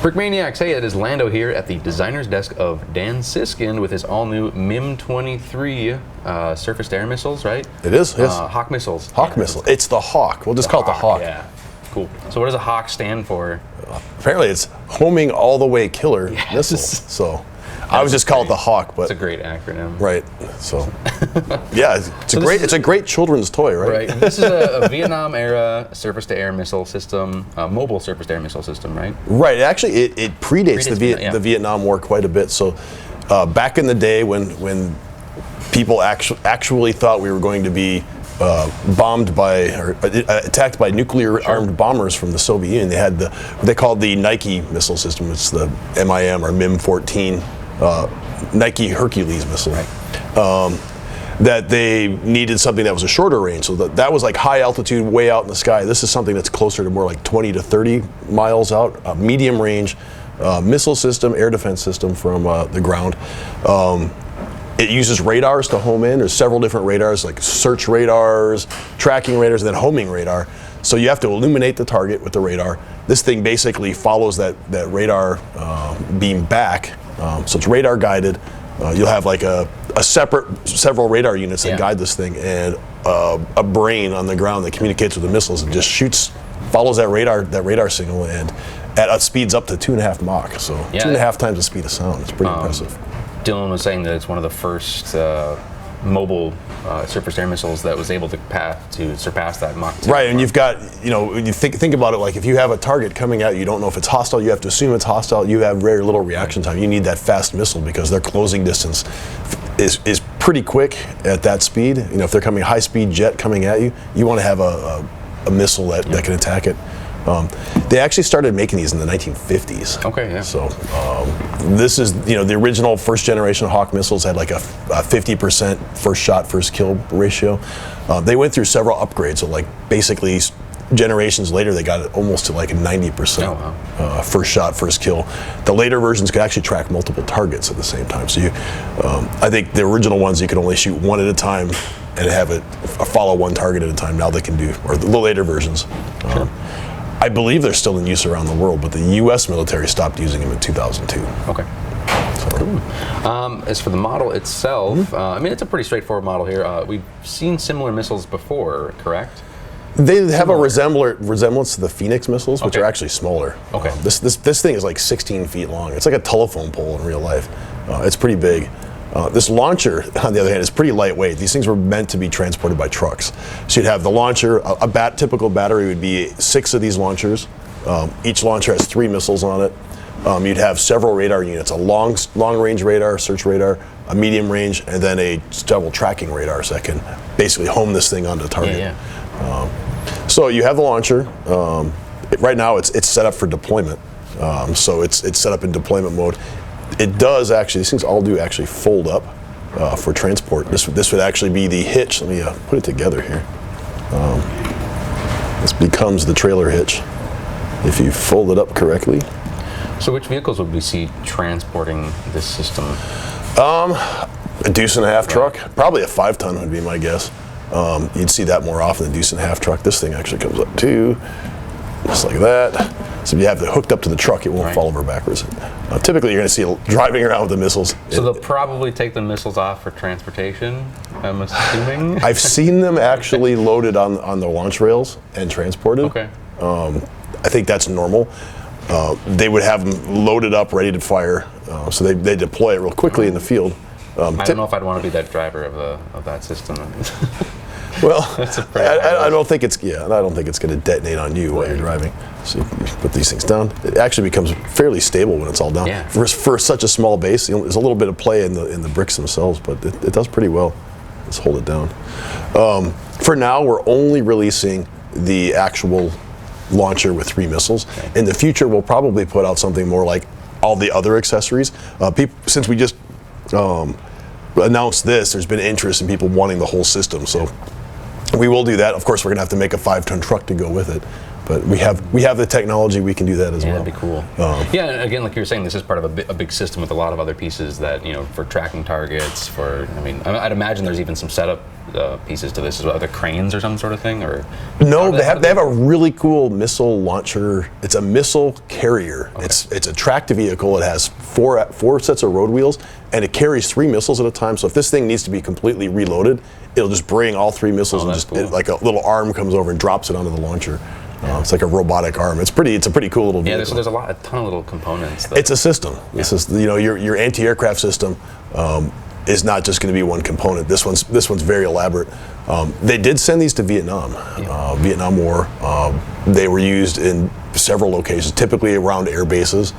Brickmaniacs, hey, it is Lando here at the designer's desk of Dan Siskin with his all-new MIM-23 surface-to-air missiles, right? It is, yes. HAWK missiles. HAWK missile. It's the HAWK. We'll just call it the HAWK. Yeah, cool. So what does a HAWK stand for? Apparently it's homing all the way killer missile. So I would just call it the HAWK, but it's a great acronym. Right. So yeah, it's a great children's toy, right? Right. This is a Vietnam era surface-to-air missile system, mobile surface-to-air missile system, right? Right. Actually, it predates the Vietnam War quite a bit. So back in the day when people actually thought we were going to be bombed by or attacked by nuclear armed bombers from the Soviet Union, they had what they called the Nike missile system. It's the MIM or MIM-23 Nike Hercules missile. Right. That they needed something that was a shorter range. So that was like high altitude, way out in the sky. This is something that's closer to more like 20 to 30 miles out, a medium range missile system, air defense system from the ground. It uses radars to home in. There's several different radars, like search radars, tracking radars, and then homing radar. So you have to illuminate the target with the radar. This thing basically follows that radar beam back. So it's radar guided. You'll have like several radar units that guide this thing, and a brain on the ground that communicates with the missiles and just follows that radar signal, and speeds up to 2.5 Mach. So 2.5 times the speed of sound. It's pretty impressive. Dylan was saying that it's one of the first mobile surface-to-air missiles that was able to surpass that Mach 2. Right, and you've got, when you think about it, like if you have a target coming at you, you don't know if it's hostile, you have to assume it's hostile, you have very little reaction time. You need that fast missile because their closing distance is pretty quick at that speed. If they're coming high-speed jet coming at you, you want to have a missile that can attack it. They actually started making these in the 1950s. Okay, yeah. So this is, the original first generation of HAWK missiles had like a 50% first shot, first kill ratio. They went through several upgrades, so like basically generations later they got it almost to like a 90% first shot, first kill. The later versions could actually track multiple targets at the same time. So I think the original ones you could only shoot one at a time and have it follow one target at a time. Now they can do, or the later versions. Sure. I believe they're still in use around the world, but the U.S. military stopped using them in 2002. Okay. So. Cool. As for the model itself, I mean, it's a pretty straightforward model here. We've seen similar missiles before, correct? They have a resemblance to the Phoenix missiles, which are actually smaller. Okay. This thing is like 16 feet long. It's like a telephone pole in real life. It's pretty big. This launcher, on the other hand, is pretty lightweight. These things were meant to be transported by trucks. So you'd have the launcher, typical battery would be 6 of these launchers. Each launcher has 3 missiles on it. You'd have several radar units, a long-range radar, search radar, a medium range, and then several tracking radars that can basically home this thing onto the target. So you have the launcher. Right now it's set up for deployment. So it's set up in deployment mode. It does actually, these things all do actually fold up for transport. This would actually be the hitch. Let me put it together here. This becomes the trailer hitch if you fold it up correctly. So which vehicles would we see transporting this system? A deuce and a half truck. Probably a 5-ton would be my guess. You'd see that more often than a deuce and a half truck. This thing actually comes up too, just like that. So if you have it hooked up to the truck, it won't fall over backwards. Typically, you're going to see it driving around with the missiles. So they'll probably take the missiles off for transportation, I'm assuming? I've seen them actually loaded on the launch rails and transported. Okay. I think that's normal. They would have them loaded up, ready to fire. So they deploy it real quickly in the field. I don't know if I'd want to be that driver of that system. Well, I don't think it's going to detonate on you while you're driving. So you put these things down. It actually becomes fairly stable when it's all down. Yeah. For such a small base, there's a little bit of play in the bricks themselves, but it does pretty well. Let's hold it down. For now, we're only releasing the actual launcher with 3 missiles. Okay. In the future, we'll probably put out something more like all the other accessories. Since we just announced this, there's been interest in people wanting the whole system. So we will do that. Of course, we're going to have to make a 5-ton truck to go with it. But we have the technology. We can do that as well. That'd be cool. Yeah, and again, like you were saying, this is part of a big system with a lot of other pieces that, for tracking targets. I'd imagine there's even some setup pieces to this as well. Are there cranes or some sort of thing, or? No, they have a really cool missile launcher. It's a missile carrier. Okay. It's a tracked vehicle. It has four sets of road wheels, and it carries 3 missiles at a time. So if this thing needs to be completely reloaded, it'll just bring all 3 missiles and just like a little arm comes over and drops it onto the launcher. It's like a robotic arm. It's a pretty cool little vehicle. Yeah, there's a ton of little components. It's a system. Yeah. This is your anti-aircraft system. Is not just going to be one component. This one's very elaborate. They did send these to Vietnam, Vietnam War. They were used in several locations, typically around air bases.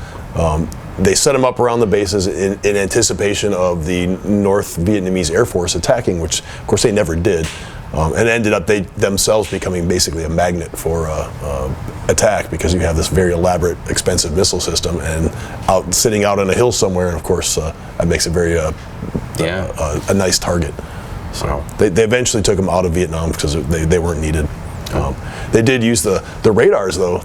They set them up around the bases in anticipation of the North Vietnamese Air Force attacking, which of course they never did, and ended up they themselves becoming basically a magnet for attack, because you have this very elaborate, expensive missile system and sitting out on a hill somewhere, and of course that makes it very a nice target. So wow. They eventually took them out of Vietnam because they weren't needed. They did use the radars though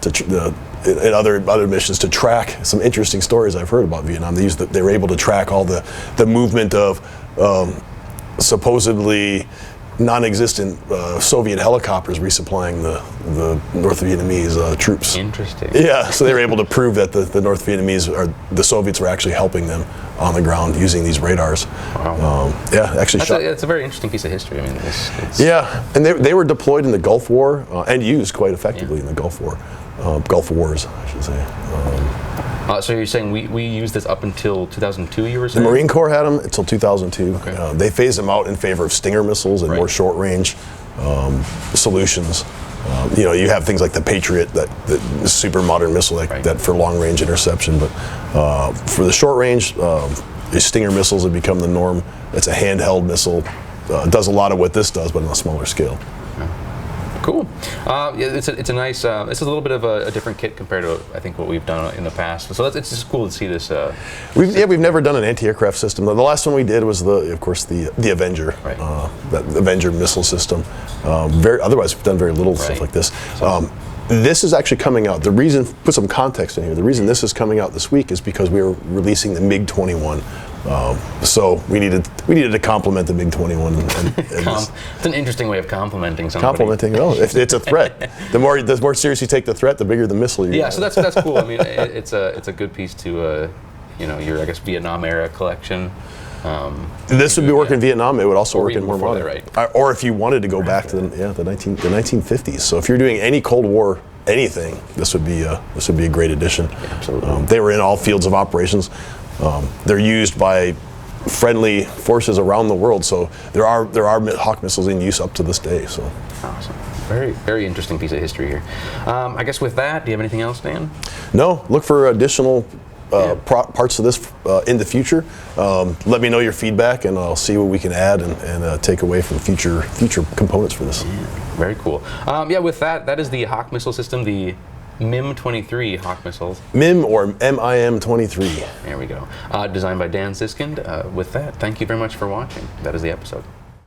in other missions to track some interesting stories I've heard about Vietnam. They were able to track all the movement of supposedly non-existent Soviet helicopters resupplying the North Vietnamese troops. Interesting. Yeah, so they were able to prove that the North Vietnamese the Soviets were actually helping them on the ground using these radars. Wow. Actually, it's a very interesting piece of history. I mean, it's yeah, and they were deployed in the Gulf War and used quite effectively in the Gulf War, Gulf Wars, I should say. So you're saying we used this up until 2002, you were saying? The Marine Corps had them until 2002. Okay. They phased them out in favor of Stinger missiles and more short-range solutions. You have things like the Patriot, that super modern missile that for long-range interception. But for the short-range, the Stinger missiles have become the norm. It's a handheld missile. It does a lot of what this does, but on a smaller scale. Cool. It's a nice. It's a little bit of a different kit compared to I think what we've done in the past. So it's just cool to see this. We've never done an anti-aircraft system. The last one we did was of course the Avenger, that Avenger missile system. Otherwise we've done very little stuff like this. This is actually coming out. Put some context in here. The reason this is coming out this week is because we were releasing the MiG-21. So we needed to complement the MiG-21. It's an interesting way of complimenting somebody. Complimenting, it's a threat. The more serious you take the threat, the bigger the missile you Yeah, so that's cool. I mean, it's a good piece to your I guess Vietnam era collection. This would be working in Vietnam. It would also work in more modern. Right. Or if you wanted to go back to the 1950s. So if you're doing any Cold War anything, this would be a great addition. Yeah, absolutely. They were in all fields of operations. They're used by friendly forces around the world. So there are Hawk missiles in use up to this day. So awesome. Very, very interesting piece of history here. I guess with that, do you have anything else, Dan? No. Look for additional parts of this in the future. Let me know your feedback, and I'll see what we can add and take away from future components for this. Yeah, very cool. With that is the Hawk missile system, the MIM-23 HAWK missiles. MIM or MIM-23. There we go. Designed by Dan Siskind. With that, thank you very much for watching. That is the episode.